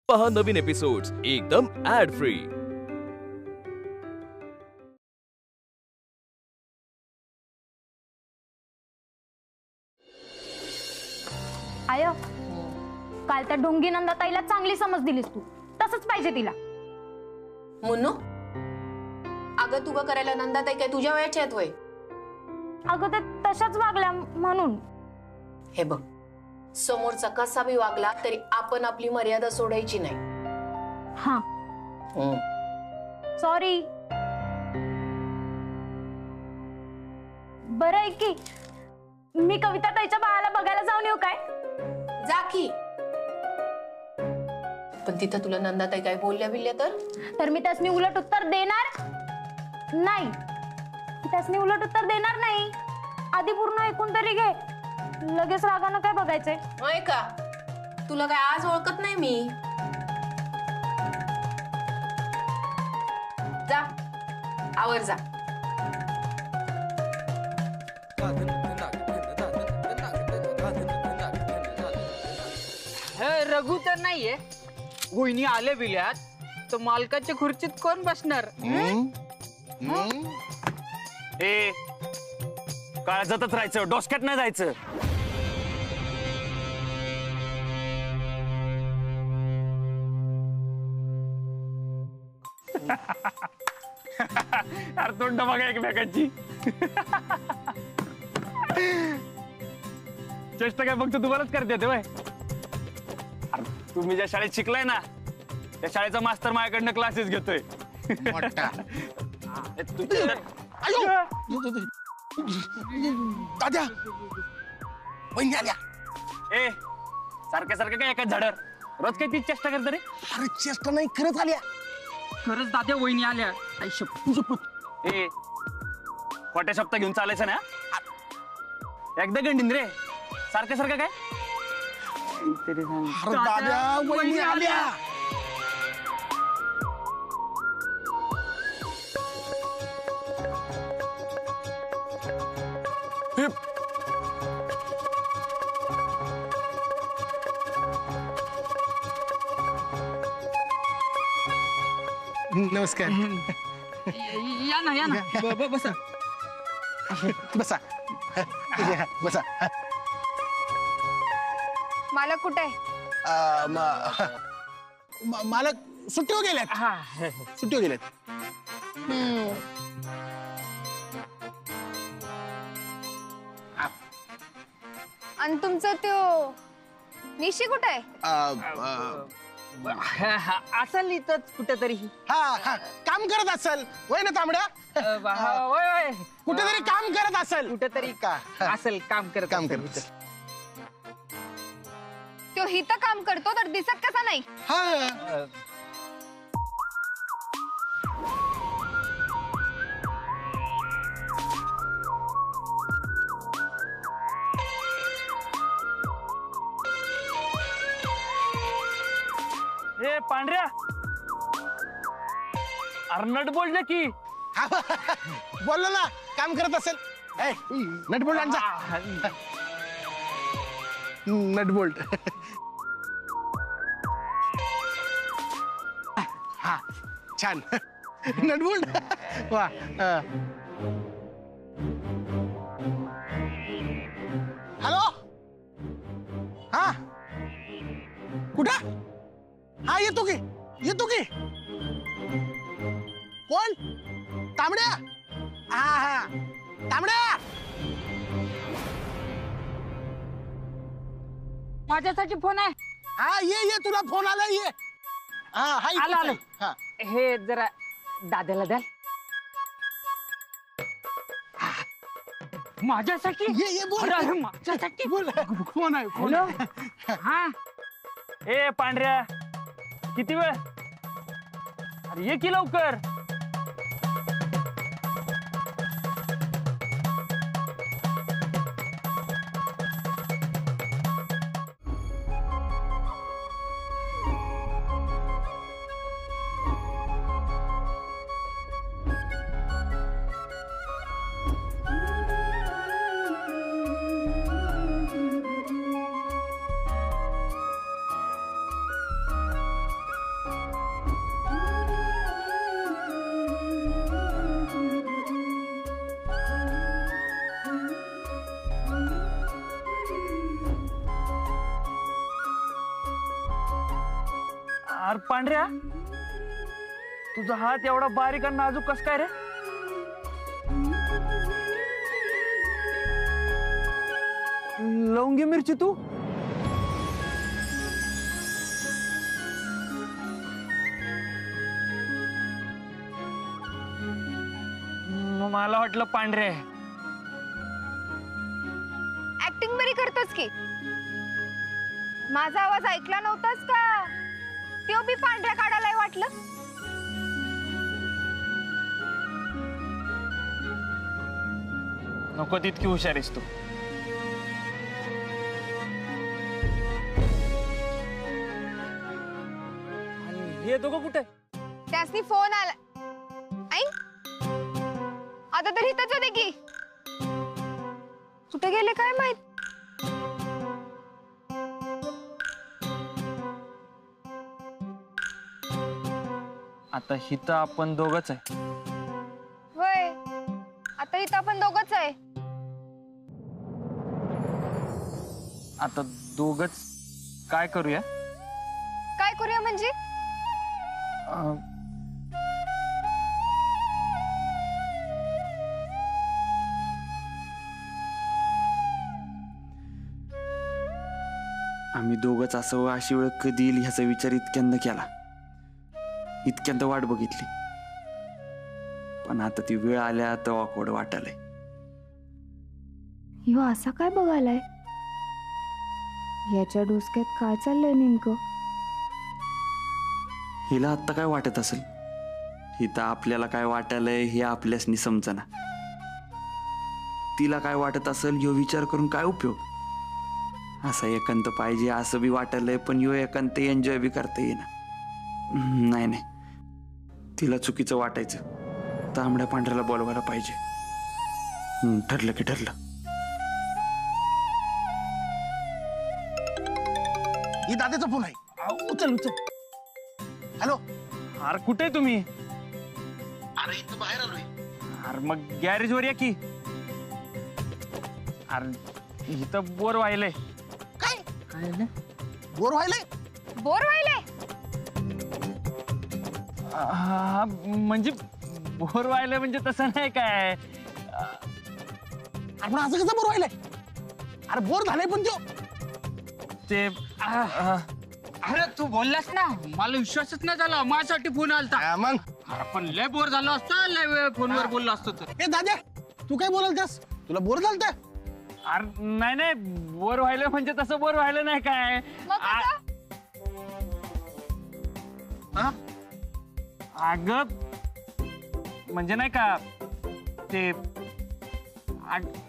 पहा नवीन एपिसोड्स एकदम add free. I काल त्या ढोंगी नंदाताईला चांगली समज दिलीस तू, तसंच पाहिजे तिला। मुन्नू अगं तुगा करायला नंदाताई काय तुझ्या वयाच्या आहेत वय? अगं ते तशाच वागल्या म्हणून। हे बघ, समोरचा कसा बी वागला तरी आपण आपली मर्यादा सोडायची नाही। हा सॉरी। बरं आहे की मी कविता ताईच्या बाळाला बघायला जाऊन येऊ काय? जा की, पण तिथं तुला नंदाताई काय बोलल्या बिलल्या तर मी त्यासनी उलट उत्तर देणार नाही। त्यासनी उलट उत्तर देणार नाही। आधी पूर्ण ऐकून तरी घे, लगेच रागानं काय बघायचंय? होय का? तुला काय आज ओळखत नाही मी? जा आवर जा। रघु तर नाहीये, वहिनी आले बिल्यात तर मालकाच्या खुर्चीत कोण बसणार? ए काळजातच राहायचं, डोसक्यात नाही जायचं। अरे तोंड बघा एकमेकांची। चेष्टा काय फक्त तुम्हालाच करते ते वय? तुम्ही ज्या शाळेत शिकलाय ना त्या शाळेचा मास्तर माझ्याकडनं क्लासेस घेतोय। दादा वहिनी आल्या। ए सारख्या सारखं काय एकाच झाडावर रोज काय तीच चेष्टा करत रे? अरे चेष्टा नाही, खरंच आल्या। खरंच दाद्या वहिनी आल्या। ए खोट्या शब्द घेऊन चालायचं ना, एकदा गंडीन रे। सारखं सारखं काय? अरे दादा वहिनी आल्या। नमस्कार। या ना या ना, बसा बसा बसा। मालक कुठे आहे? मालक सुट्टीवर गेल्यात। सुट्टीवर गेल्यात। आणि तुमचं तो निशी कुठे आहे? असेल इथंच कुठेतरी। हा काम करत असेल वय ना तांबड्या? कुठेतरी काम करत असेल। कुठेतरी का असेल काम करत तो हिथं काम करतो तर दिसत कसा नाही? हा ए पांढऱ्या अर्नट बोलले की बोललो ना काम करत असेल। नटबोल्ट आणजा। नटबोल्ट हा छान। नटबोल्ट वा। हॅलो हा कुठं? हा येतो की कोण? तांबड्या? हा तांबड्या माझ्यासाठी फोन आहे। हा ये तुला फोन आला ये। हा आलो। हा हे जरा दादाला द्याल माझ्यासाठी? ये बोल। अरे माझ्यासाठी बोल फोन आहे फोन। हा ए पांढऱ्या किती वेळ? अरे ये की लवकर। अरे पांढऱ्या, तुझा हात एवढा बारीक आणि नाजूक कस काय रे? लवंगी मिरची तू? मला वाटलं पांढरे. ऍक्टिंग बरी करतोस की. माझा आवाज ऐकला नव्हतास का? त्यो बी पांढऱ्या काढायला वाटलं. नको तितकी हुशार आहेस तू. आणि हे दोघं कुठे? त्यासनी फोन आला. आई आता तर इथंच होते की. कुठे गेले काय माहित. आता हिथं आपण दोघच आहे. होय, आता इथं आपण दोघच आहे. आता दोघच काय करूया? काय करूया म्हणजे? अं, आम्ही दोघच असावं अशी वेळ कधी येईल ह्याचा विचार इतक्यांदा केला, इतक्यांदा वाट बघितली. पण आता ती वेळ आल्या तर ऑकवर्ड वाटायलंय. ह्यो असा काय बघायलाय? याच्या डोसक्यात काय चाललंय नेमकं? हिला आत्ता काय वाटत असेल? हिथं आपल्याला काय वाटायलंय हे आपल्यासनी समजना. तिला काय वाटत असेल ह्यो विचार करून काय उपयोग? असा एकांत पाहिजे असं बी वाटायलंय, पण ह्यो एकांत एन्जॉय बी करता येईना. नाही नाही, तिला चुकीचं वाटायचं. तांबड्या पांढऱ्याला बोलवायला पाहिजे. ठरलं की ठरलं. ही दादाचा फोन आहे. उचल उचल. हॅलो. अरे कुठे तुम्ही? अरे इथं बाहेर आलोय. अरे मग गॅरेज वर या की. अरे इथं बोर व्हायलंय. काय बोर व्हायलंय? बोर व्हायलाय? हा म्हणजे बोर व्हायलंय म्हणजे तसं नाही काय. आपण असं कसं बोर व्हायलंय? अरे बोर झालंय पण तो. ते अरे तू बोललास ना, मला विश्वासच नाही झाला. माझ्यासाठी फोन आलता. मग अरे पण लय बोर झालो असतो, लय वेळ फोनवर बोललो असतो तर. ए दादा, तू काय बोलालतास? तुला बोर झालत? अरे नाही नाही, बोर व्हायलं म्हणजे तसं बोर व्हायलं नाही काय. मग कसं? अगं म्हणजे नाही का ते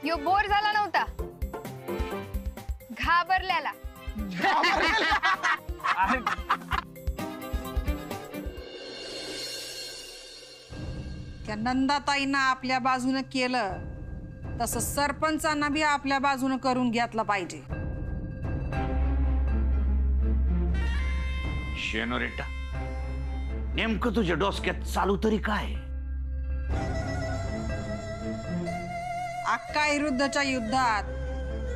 ह्यो बोर झाला नव्हता, घाबरल्याला. अरे त्या नंदाताईंना आपल्या बाजूनं केलं तसं सरपंचांना बी आपल्या बाजूनं करून घेतलं पाहिजे. शेनोरेटा, नेमकं तुझ्या डोसक्यात चालू तरी काय? अक्का विरुद्धच्या युद्धात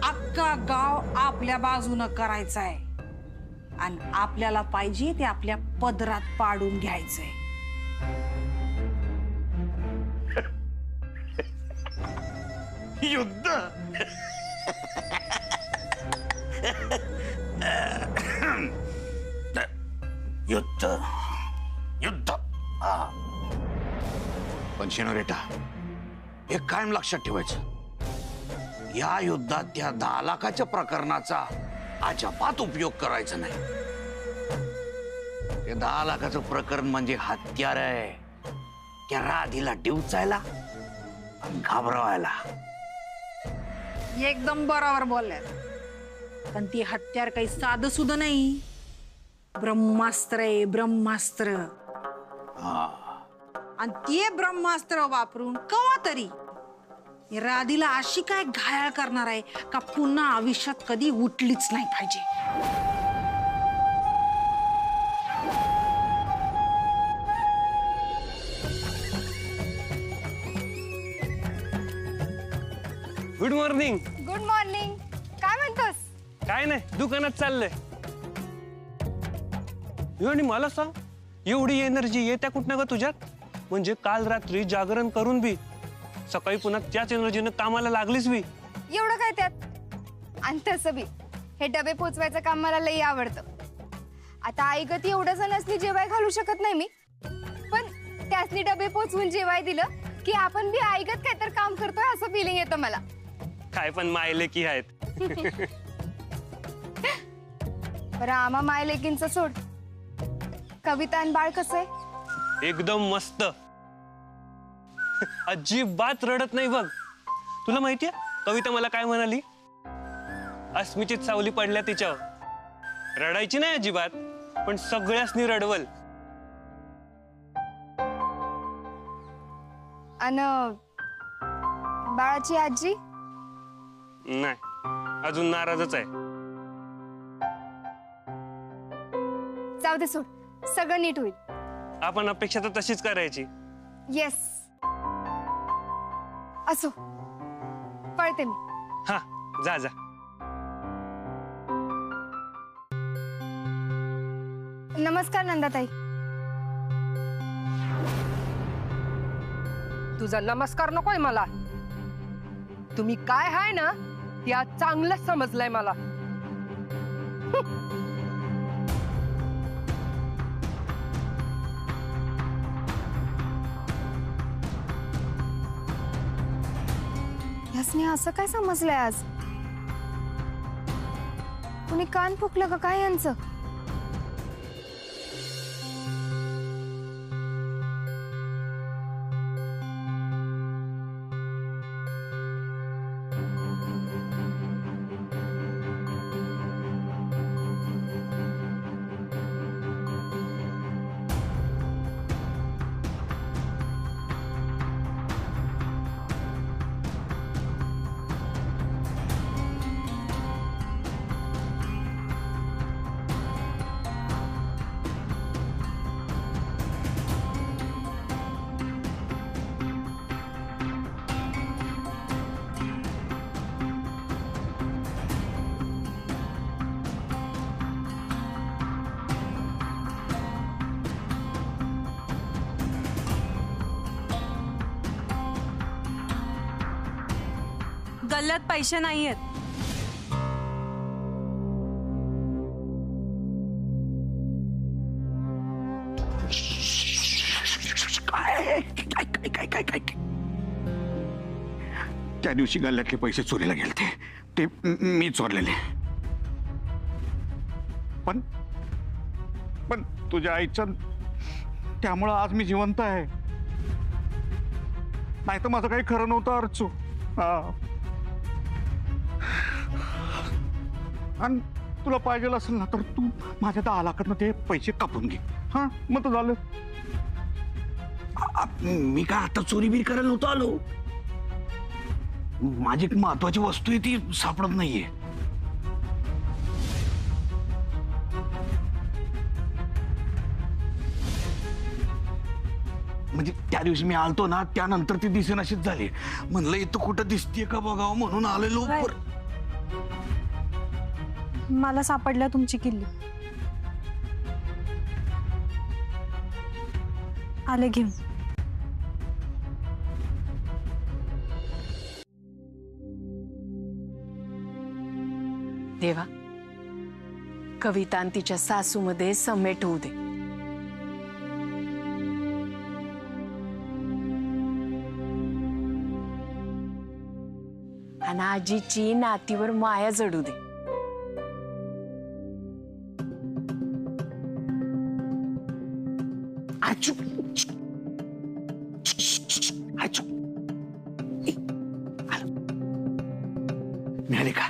अख्खा गाव आपल्या बाजूनं करायचंय आणि आपल्याला पाहिजे ते आपल्या पदरात पाडून घ्यायचंय. युद्ध? युद्ध युद्ध पण शेनोरेटा, हे कायम लक्षात ठेवायचं, या युद्धात त्या 10 लाखाच्या प्रकरणाचा अजिबात उपयोग करायचा नाही. ते 10 लाखाचं प्रकरण म्हणजे हत्यार आहे, त्या राधीला डिवचायला आणि घाबरवायला. एकदम बरोबर बोलल्यात. पण ती हत्यार काही साधं सुद्धा नाही, ब्रह्मास्त्र आहे, ब्रह्मास्त्र. आणि ते ब्रह्मास्त्र वापरून कवा तरी राधीला अशी काय घायाळ करणार आहे का पुन्हा आयुष्यात कधी उठलीच नाही पाहिजे. Good morning. Good morning. काय म्हणतोस? काय नाही, दुकानात चाललंय. आणि मला सांग, एवढी एनर्जी येत्या कुठनं ग तुझ्यात? म्हणजे काल रात्री जागरण करून बी सकाळी पुन्हा त्याच एनर्जीनं कामाला लागलीस बी. एवढं काय त्यात? आणि तसं बी हे डबे पोचवायचं काम मला लई आवडतं. आता आई गती एवढं जणांनी जेवाय घालू शकत नाही मी, पण त्यासनी डबे पोचवून जेवाय दिलं की आपण बी आईगत काहीतरी काम करतोय असं फिलिंग येतं मला. काय पण मायले की आहेत. बरं आम्हा माय लेकींचं सोड, कविता आणि बाळ कसं आहे? एकदम मस्त. अजिबात रडत नाही बघ. तुला माहितीये कविता मला काय म्हणाली? अस्मिचीत सावली पडल्या तिच्यावर. रडायची नाही अजिबात, पण सगळ्यासनी रडवल. आणि बाळाची आजी? नाही, अजून नाराजच आहे. जाऊ दे सोड, सगळं नीट होईल. आपण अपेक्षा तर तशीच करायची. येस, असो, पळते मी. हा, जा जा. नमस्कार नंदाताई. तुझा नमस्कार नकोय मला. तुम्ही काय हाय ना त्या चांगलं समजलंय मला. यासने असं काय समजलंय आज? कुणी कान फुकलं का काय यांचं? गल्ल्यात पैसे नाहीयेत. काय त्या दिवशी गल्ल्यातले पैसे चोरीला गेलते, ते मी चोरलेले. पण पण तुझ्या आईच्या त्यामुळं आज मी जिवंत आहे. नाही तर माझं काही खरं नव्हतं अर्चू. आणि तुला पाहिजे असेल ना तर तू माझ्या 10 लाखातनं ते पैसे कापून घे. हा, मग तर झालं. मी काय आता चोरी बीर करायला नव्हतो आलो. माझी एक महत्वाची वस्तू आहे ती सापडत नाहीये. म्हणजे त्या दिवशी मी आलतो ना त्यानंतर ती दिसेनाशीच झाली. म्हणलं इथं कुठं दिसतीये का बघावं म्हणून आलेलो. मला सापडल्या तुमची किल्ली. आले घेऊन. देवा, कविता आणि तिच्या सासूमध्ये समेट होऊ दे. आणि आजीची नातीवर माया जडू दे. मिळाले का?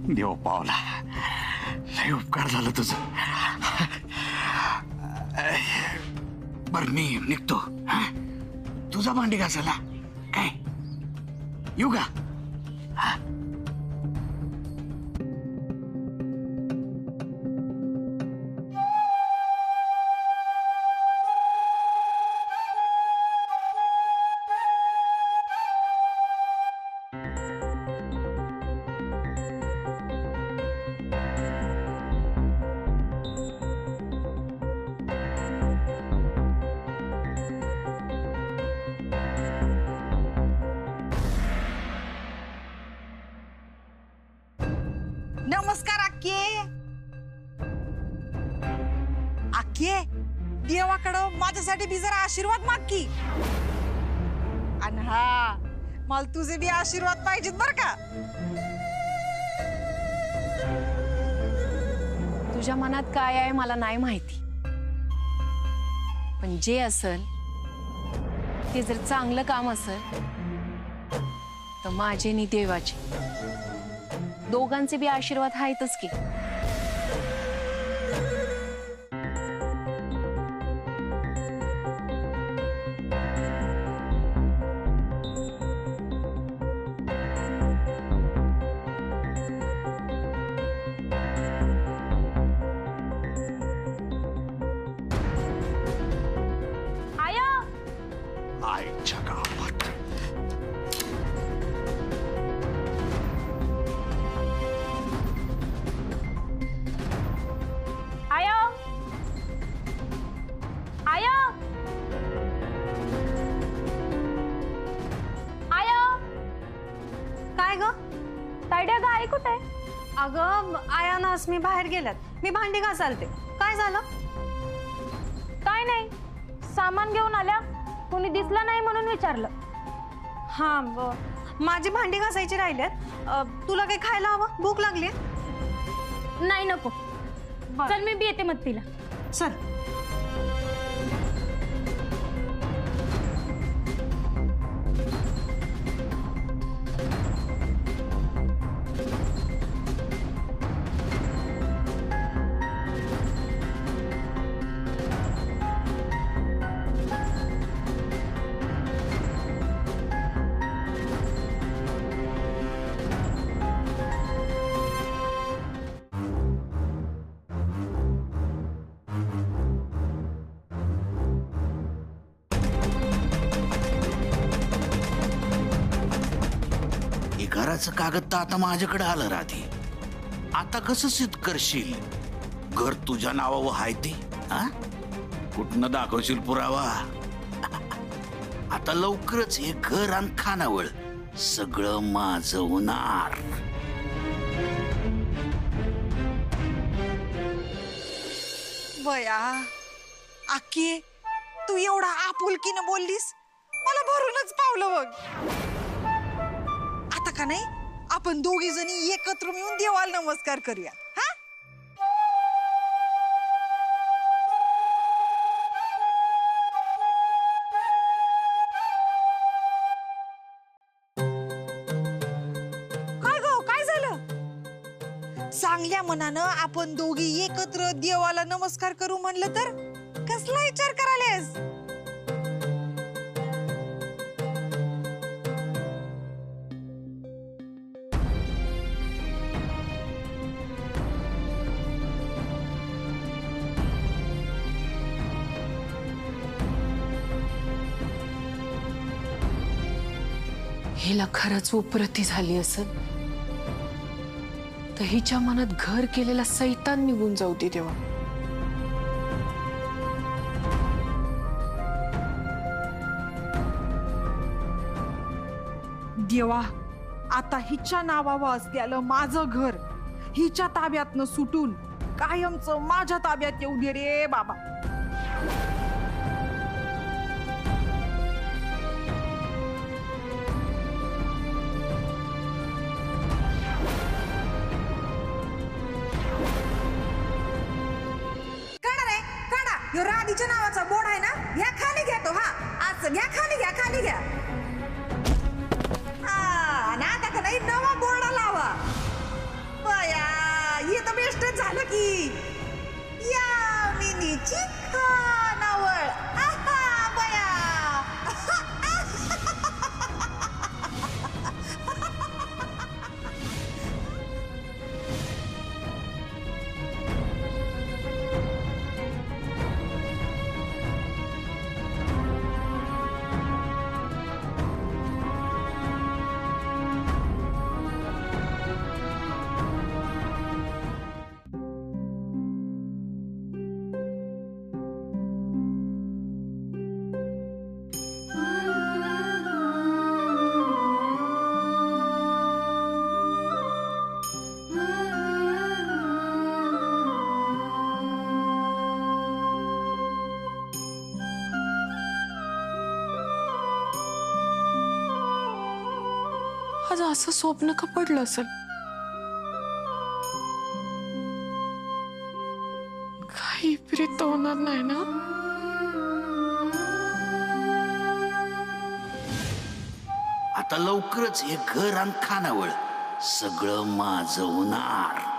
देव पावला, लय उपकार झालं तुझं. बर मी निघतो. तुझा भांडी घासायला काय येऊ का? नमस्कार आक्ये. आक्ये, देवाकडं माझ्यासाठी बी जरा आशीर्वाद माग की. आणि हा, मला तुझे बी आशीर्वाद पाहिजेत बर का. तुझ्या मनात काय आहे मला नाही माहिती, पण जे असेल ते जर चांगलं काम असेल तर माझे नि देवाचे दोघांचे बी आशीर्वाद आहेतच की. आईच्या गावात आयो आयो आयो. काय ग? तायड्या ग, आई कुठे आहे? अगं आया ना मी बाहेर गेल्यात. मी भांडी घासालते. काय झालं? काय नाही, सामान घेऊन आल्या, कोणी दिसलं नाही म्हणून विचारलं. हा, माझी भांडी घासायची राहिल्यात. तुला काही खायला हवं? भूक लागली? नाही, नको. चल मी बी येते मग तिला. चल. घराचं कागद तर आता माझ्याकडे आलं राधी. आता कसं सिद्ध करशील घर तुझ्या नावावर आहे ते? कुठनं दाखवशील पुरावा? आता लवकरच हे घर आणि खानावळ सगळं माझं होणार. बया आक्ये, तू एवढा आपुलकीनं बोललीस, मला भरूनच पावलं बघ. आता का नाही आपण दोघी जणी एकत्र मिळून देवाला नमस्कार करूया. हा, काय गो, काय झालं? चांगल्या मनानं आपण दोघी एकत्र देवाला नमस्कार करू म्हणलं तर कसला विचार करायलेस? हिला खरंच उपरती झाली असेल तर हिच्या मनात घर केलेला सैतान निघून जाऊ दे देवा. देवा, आता हिच्या नावावर असलेलं माझं घर हिच्या ताब्यातनं सुटून कायमचं माझ्या ताब्यात येऊ दे रे बाबा. राधीच्या नावाचा बोर्ड आहे ना, घ्या खाली घ्या तो. हा, आज घ्या खाली घ्या, खाली घ्या. आता का नाही नवा बोर्ड लावा. बया, हे तर बेस्टच झालं की. या मिनीची खानावळ. बया. आज असं स्वप्न का पडलं असेल? काही विपरीत होणार नाही ना? आता लवकरच हे घर आणि खानावळ सगळं माझं होणार.